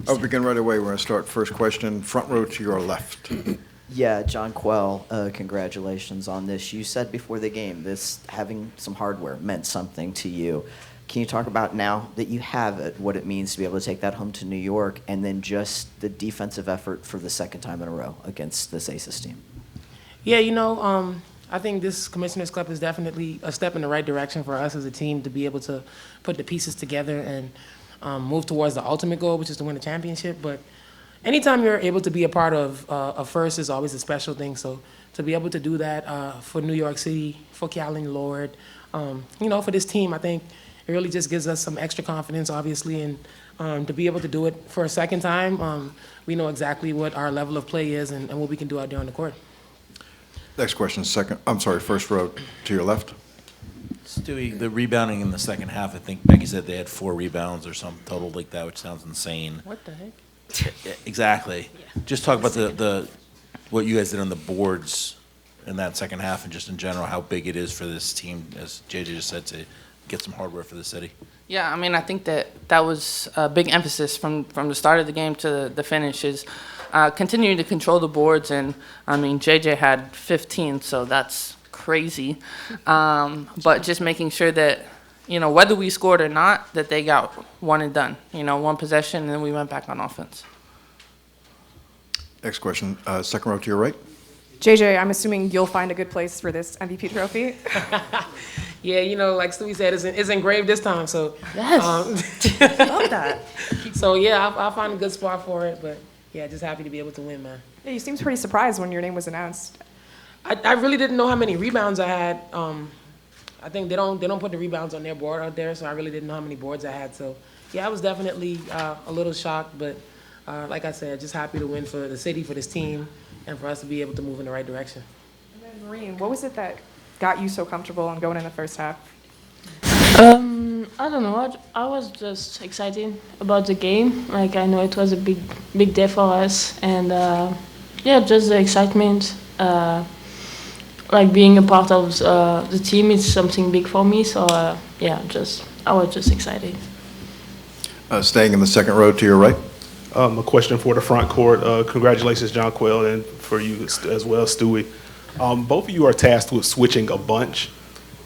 I'll begin right away. We're going to start first question, front row to your left. Yeah, Jonquel, congratulations on this. You said before the game this having some hardware meant something to you. Can you talk about now that you have it, what it means to be able to take that home to New York, and then just the defensive effort for the second time in a row against this Aces team? Yeah, I think this Commissioner's Cup is definitely a step in the right direction for us as a team to be able to put the pieces together and move towards the ultimate goal, which is to win the championship. But anytime you're able to be a part of a first is always a special thing. So to be able to do that for New York City, for Callan Lord, for this team, I think it really just gives us some extra confidence, obviously, and to be able to do it for a second time, we know exactly what our level of play is and what we can do out there on the court. Next question, first row to your left. Stewie, the rebounding in the second half, I think Becky said they had 4 rebounds or something total like that, which sounds insane. What the heck? Exactly. Yeah. Just talk about the what you guys did on the boards in that second half and just in general how big it is for this team, as JJ just said, to get some hardware for the city. Yeah, I mean, I think that was a big emphasis from the start of the game to the finish is continuing to control the boards. And, I mean, JJ had 15, so that's crazy. But just making sure that, whether we scored or not, that they got one and done. One possession, and then we went back on offense. Next question, second row to your right. JJ, I'm assuming you'll find a good place for this MVP trophy. Yeah, like Stewie said, it's engraved this time. So yes, love that. So yeah, I'll find a good spot for it. But yeah, just happy to be able to win, man. Yeah, you seemed pretty surprised when your name was announced. I really didn't know how many rebounds I had. I think they don't put the rebounds on their board out there, so I really didn't know how many boards I had. So yeah, I was definitely a little shocked, but like I said, just happy to win for the city, for this team, and for us to be able to move in the right direction. And then Marine, what was it that got you so comfortable on going in the first half? I don't know. I was just excited about the game. Like, I know it was a big day for us, and just the excitement. Like being a part of the team is something big for me. So I was just excited. Staying in the second row to your right. A question for the front court. Congratulations, Jonquel, and for you as well, Stewie. Both of you are tasked with switching a bunch,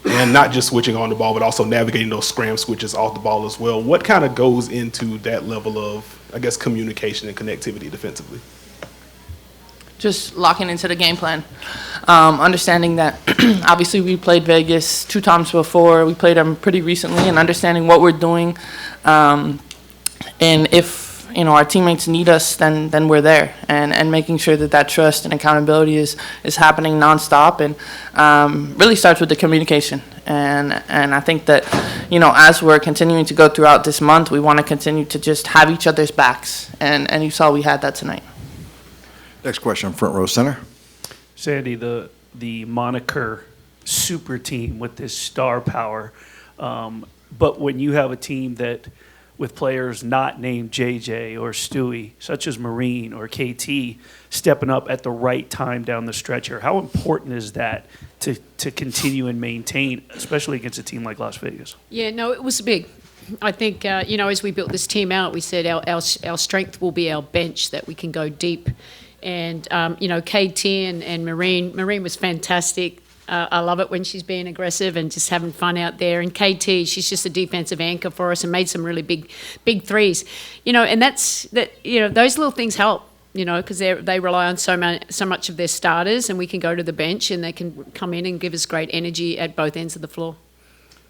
and not just switching on the ball, but also navigating those scram switches off the ball as well. What kind of goes into that level of, communication and connectivity defensively? Just locking into the game plan. Understanding that obviously we played Vegas 2 times before. We played them pretty recently, and understanding what we're doing. And if our teammates need us, then we're there, and making sure that trust and accountability is happening nonstop, and really starts with the communication. And I think that as we're continuing to go throughout this month, we want to continue to just have each other's backs, and you saw we had that tonight. Next question, front row center. Sandy, the moniker super team with this star power, but when you have a team that with players not named JJ or Stewie, such as Marine or KT, stepping up at the right time down the stretch here, how important is that to continue and maintain, especially against a team like Las Vegas? Yeah, no, it was big. I think, as we built this team out, we said our strength will be our bench, that we can go deep. And, KT and Marine was fantastic. I love it when she's being aggressive and just having fun out there. And KT, she's just a defensive anchor for us and made some really big threes. And those little things help, because they rely on so much of their starters, and we can go to the bench and they can come in and give us great energy at both ends of the floor.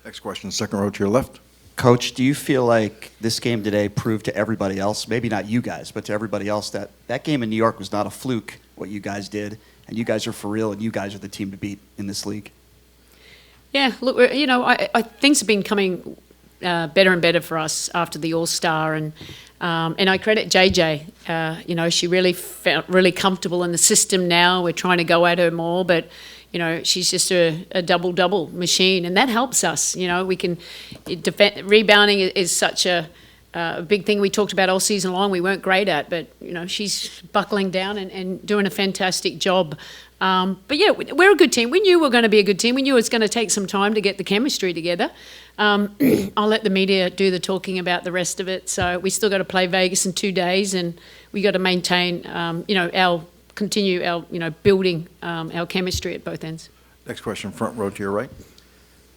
Next question, second row to your left. Coach, do you feel like this game today proved to everybody else, maybe not you guys, but to everybody else, that game in New York was not a fluke, what you guys did, and you guys are for real, and you guys are the team to beat in this league? Yeah, look, I things have been coming better and better for us after the All-Star, and I credit JJ. She really felt really comfortable in the system now. We're trying to go at her more, but she's just a double machine, and that helps us. We can rebounding is such a big thing we talked about all season long. We weren't great at, but she's buckling down and doing a fantastic job. But yeah, we're a good team. We knew we were going to be a good team. We knew it was going to take some time to get the chemistry together. I'll let the media do the talking about the rest of it. So we still got to play Vegas in 2 days, and we got to maintain, continue our, building our chemistry at both ends. Next question, front row to your right.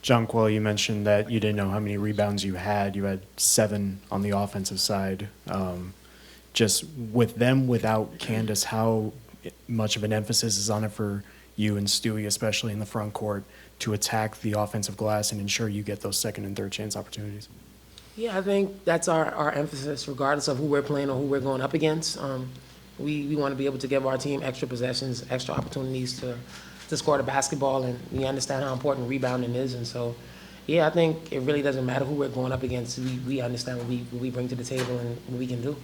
Jonquel, you mentioned that you didn't know how many rebounds you had. You had 7 on the offensive side. Just with them, without Candace, how much of an emphasis is on it for you and Stewie, especially in the front court, to attack the offensive glass and ensure you get those second and third chance opportunities? Yeah, I think that's our emphasis, regardless of who we're playing or who we're going up against. We want to be able to give our team extra possessions, extra opportunities to score the basketball, and we understand how important rebounding is. And so, yeah, I think it really doesn't matter who we're going up against. We understand what we bring to the table and what we can do.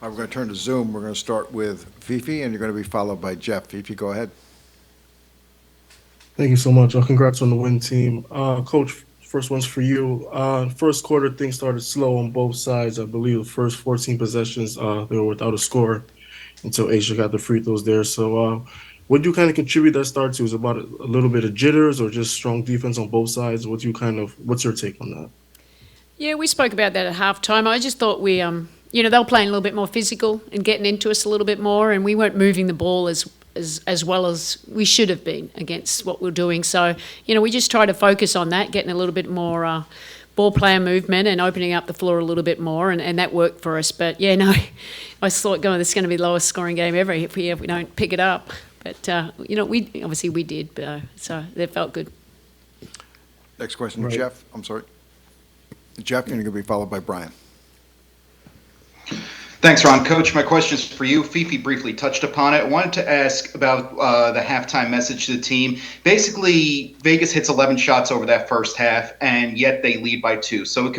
All right, we're going to turn to Zoom. We're going to start with Fifi, and you're going to be followed by Jeff. Fifi, go ahead. Thank you so much. Congrats on the win, team. Coach, first one's for you. First quarter, things started slow on both sides. I believe the first 14 possessions, they were without a score until Asia got the free throws there. So what do you kind of contribute that start to? Is it about a little bit of jitters or just strong defense on both sides? What's your take on that? Yeah, we spoke about that at halftime. I just thought we, they were playing a little bit more physical and getting into us a little bit more, and we weren't moving the ball as well as we should have been against what we're doing. So, we just try to focus on that, getting a little bit more ball player movement and opening up the floor a little bit more, and that worked for us. But, yeah, no, I thought, this is going to be the lowest scoring game ever if we don't pick it up. But, we did, so that felt good. Next question, Right. Jeff. I'm sorry. Jeff, and you're going to be followed by Brian. Thanks, Ron. Coach, my question is for you. Fifi briefly touched upon it. I wanted to ask about the halftime message to the team. Basically, Vegas hits 11 shots over that first half, and yet they lead by 2. So it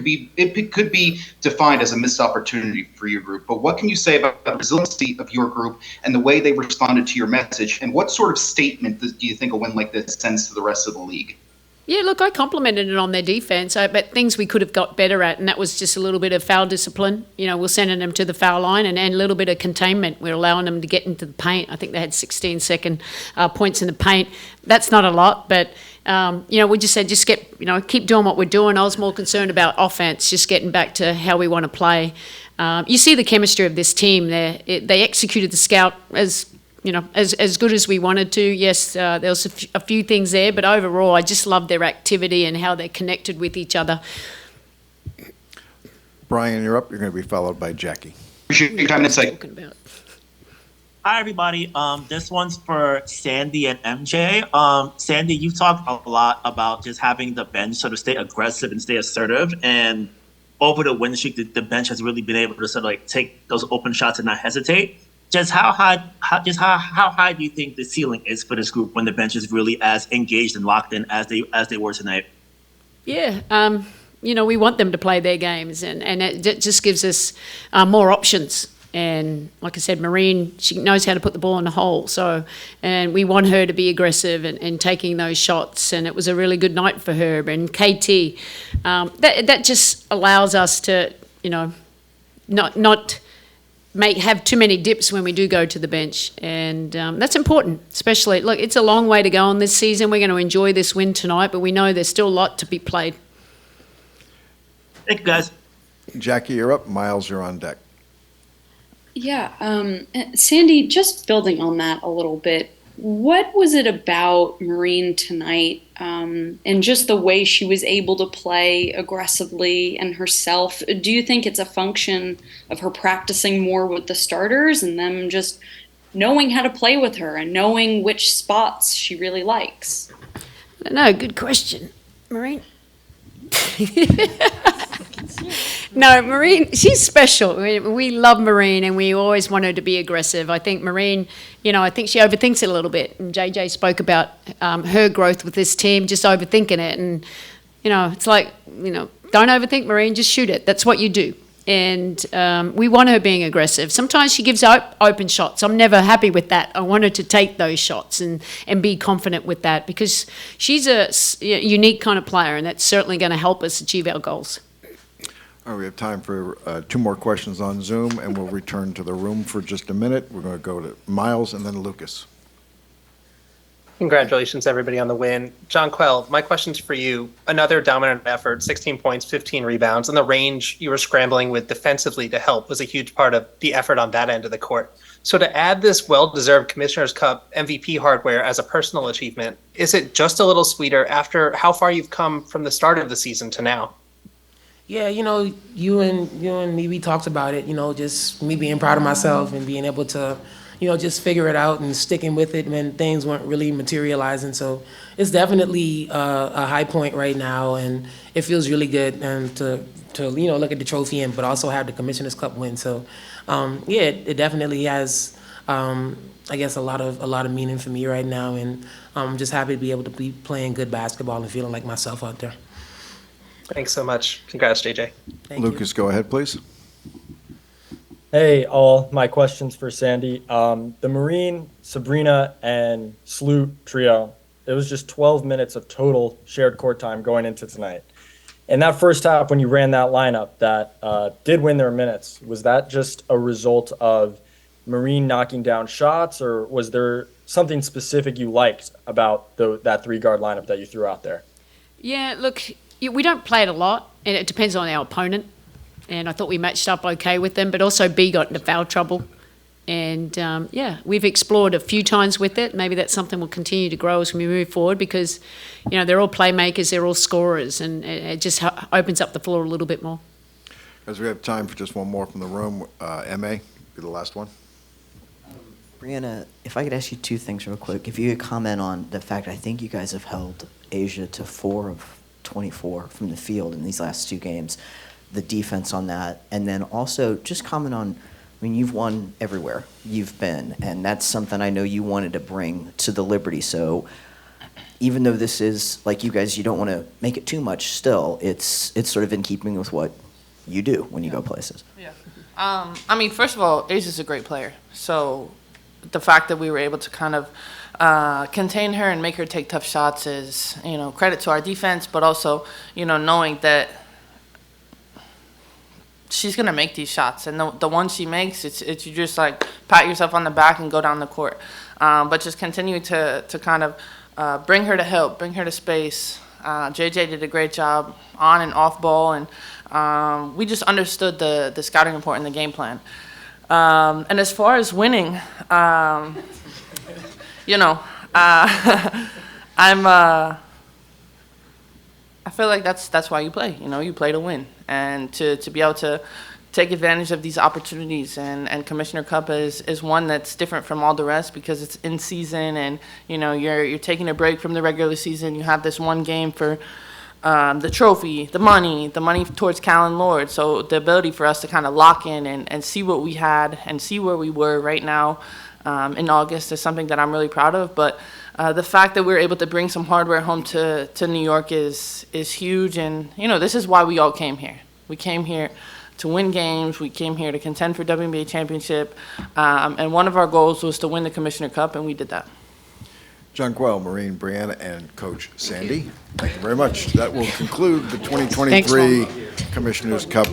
could be defined as a missed opportunity for your group. But what can you say about the resiliency of your group and the way they responded to your message? And what sort of statement do you think a win like this sends to the rest of the league? Yeah, look, I complimented it on their defense, but things we could have got better at, and that was just a little bit of foul discipline. We're sending them to the foul line, and a little bit of containment. We're allowing them to get into the paint. I think they had 16-second points in the paint. That's not a lot, but we just said keep doing what we're doing. I was more concerned about offense, just getting back to how we want to play. You see the chemistry of this team. They executed the scout as good as we wanted to. Yes, there was a few things there, but overall, I just love their activity and how they're connected with each other. Brian, you're up. You're going to be followed by Jackie. Appreciate your time and insight. Hi, everybody. This one's for Sandy and MJ. Sandy, you've talked a lot about just having the bench sort of stay aggressive and stay assertive. And over the win streak, the bench has really been able to sort of take those open shots and not hesitate. Just how high do you think the ceiling is for this group when the bench is really as engaged and locked in as they were tonight? Yeah, we want them to play their games, and it just gives us more options. And like I said, Marine, she knows how to put the ball in the hole. And we want her to be aggressive and taking those shots. And it was a really good night for her. And KT, that just allows us to, not have too many dips when we do go to the bench, and that's important. Especially, look, it's a long way to go on this season. We're going to enjoy this win tonight, but we know there's still a lot to be played. Thank you, guys. Jackie, you're up. Miles, you're on deck. Yeah, Sandy, just building on that a little bit, what was it about Marine tonight and just the way she was able to play aggressively and herself? Do you think it's a function of her practicing more with the starters and them just knowing how to play with her and knowing which spots she really likes? No, good question. Marine? No, Marine, she's special. We love Marine, and we always want her to be aggressive. I think Marine, I think she overthinks it a little bit. And JJ spoke about her growth with this team, just overthinking it. And, it's like, don't overthink, Marine, just shoot it. That's what you do. And we want her being aggressive. Sometimes she gives open shots. I'm never happy with that. I want her to take those shots and be confident with that, because she's a unique kind of player, and that's certainly going to help us achieve our goals. All right, we have time for 2 more questions on Zoom, and we'll return to the room for just a minute. We're going to go to Miles and then Lucas. Congratulations, everybody, on the win. Jonquel, my question's for you. Another dominant effort, 16 points, 15 rebounds, and the range you were scrambling with defensively to help was a huge part of the effort on that end of the court. So to add this well-deserved Commissioner's Cup MVP hardware as a personal achievement, is it just a little sweeter after how far you've come from the start of the season to now? Yeah, you and me, we talked about it, just me being proud of myself and being able to, just figure it out and sticking with it when things weren't really materializing. So it's definitely a high point right now, and it feels really good and to look at the trophy and but also have the Commissioner's Cup win. So yeah, it definitely has I guess a lot of meaning for me right now, and I'm just happy to be able to be playing good basketball and feeling like myself out there. Thanks so much. Congrats, JJ. Lucas, go ahead, please. Hey, all. My question's for Sandy. The Marine, Sabrina, and Sloot trio, it was just 12 minutes of total shared court time going into tonight. In that first half, when you ran that lineup that did win their minutes, was that just a result of Marine knocking down shots, or was there something specific you liked about that three-guard lineup that you threw out there? Yeah, look, we don't play it a lot, and it depends on our opponent. And I thought we matched up okay with them, but also B got into foul trouble. And yeah, we've explored a few times with it. Maybe that's something we'll continue to grow as we move forward because, they're all playmakers, they're all scorers, and it just opens up the floor a little bit more. As we have time for just one more from the room, MA, be the last one. Breanna, if I could ask you two things real quick. If you could comment on the fact I think you guys have held Asia to 4 of 24 from the field in these last 2 games, the defense on that, and then also just comment on, you've won everywhere you've been, and that's something I know you wanted to bring to the Liberty. So even though this is, like you guys, you don't want to make it too much, still, it's sort of in keeping with what you do when you go places. Yeah. First of all, Asia's a great player. So the fact that we were able to kind of contain her and make her take tough shots is, credit to our defense, but also, knowing that she's going to make these shots. And the ones she makes, it's you just like pat yourself on the back and go down the court. But just continue to kind of bring her to help, bring her to space. JJ did a great job on and off ball, and we just understood the scouting report and the game plan. And as far as winning, I feel like that's why you play. You play to win, and to be able to take advantage of these opportunities. And Commissioner Cup is one that's different from all the rest because it's in season, and you're taking a break from the regular season. You have this one game for the trophy, the money towards Callan Lord. So the ability for us to kind of lock in and see what we had and see where we were right now in August is something that I'm really proud of. But the fact that we're able to bring some hardware home to New York is huge. And, this is why we all came here. We came here to win games. We came here to contend for WNBA championship. And one of our goals was to win the Commissioner Cup, and we did that. Jonquel, Marine, Breanna, and Coach Sandy, thank you very much. That will conclude the 2023 Commissioner's Cup